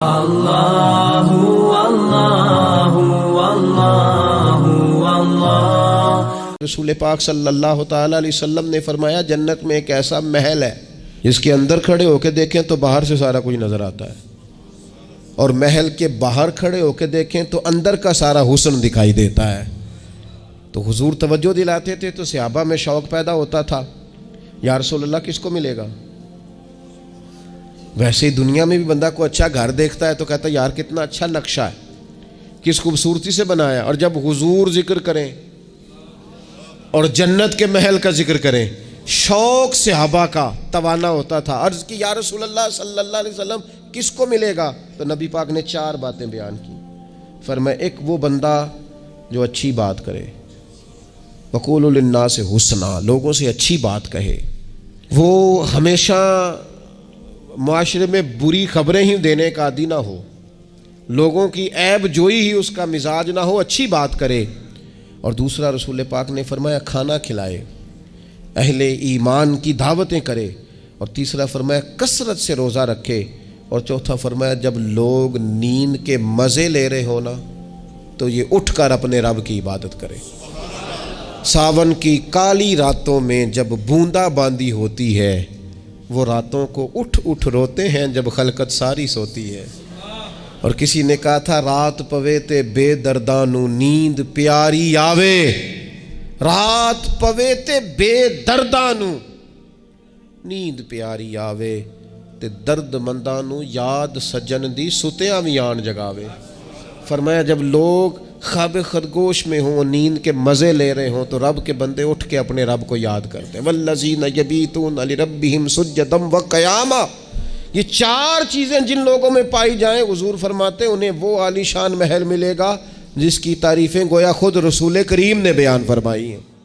اللہ اللہ اللہ اللہ۔ رسول پاک صلی اللہ تعالی علیہ وسلم نے فرمایا جنت میں ایک ایسا محل ہے جس کے اندر کھڑے ہو کے دیکھیں تو باہر سے سارا کچھ نظر آتا ہے، اور محل کے باہر کھڑے ہو کے دیکھیں تو اندر کا سارا حسن دکھائی دیتا ہے۔ تو حضور توجہ دلاتے تھے تو صحابہ میں شوق پیدا ہوتا تھا، یا رسول اللہ کس کو ملے گا؟ ویسے ہی دنیا میں بھی بندہ کو اچھا گھر دیکھتا ہے تو کہتا ہے یار کتنا اچھا نقشہ ہے، کس خوبصورتی سے بنایا، اور جب حضور ذکر کریں اور جنت کے محل کا ذکر کریں شوق صحابہ کا توانا ہوتا تھا۔ عرض کی یا رسول اللہ صلی اللہ علیہ وسلم کس کو ملے گا؟ تو نبی پاک نے 4 باتیں بیان کی۔ فرمایا ایک وہ بندہ جو اچھی بات کرے، وقولوا للناس حسنا، لوگوں سے اچھی بات کہے، وہ ہمیشہ معاشرے میں بری خبریں ہی دینے کا عادی نہ ہو، لوگوں کی عیب جوئی ہی اس کا مزاج نہ ہو، اچھی بات کرے۔ اور دوسرا رسول پاک نے فرمایا کھانا کھلائے، اہل ایمان کی دعوتیں کرے، اور تیسرا فرمایا کثرت سے روزہ رکھے، اور چوتھا فرمایا جب لوگ نیند کے مزے لے رہے ہو نا تو یہ اٹھ کر اپنے رب کی عبادت کرے۔ ساون کی کالی راتوں میں جب بوندا باندی ہوتی ہے، وہ راتوں کو اٹھ اٹھ روتے ہیں جب خلقت ساری سوتی ہے۔ اور کسی نے کہا تھا رات پوے تے بے دردانو نیند پیاری آوے، رات پوے تے بے دردانو نیند پیاری آوے، تے درد مندانو یاد سجن دی ستیاں بھی آن جگاوے۔ فرمایا جب لوگ خواب خرگوش میں ہوں، نیند کے مزے لے رہے ہوں، تو رب کے بندے اٹھ کے اپنے رب کو یاد کرتے ہیں۔ والذین یبیتون لربہم سجدا وقیاما۔ یہ 4 چیزیں جن لوگوں میں پائی جائیں، حضور فرماتے ہیں انہیں وہ عالی شان محل ملے گا جس کی تعریفیں گویا خود رسول کریم نے بیان فرمائی ہیں۔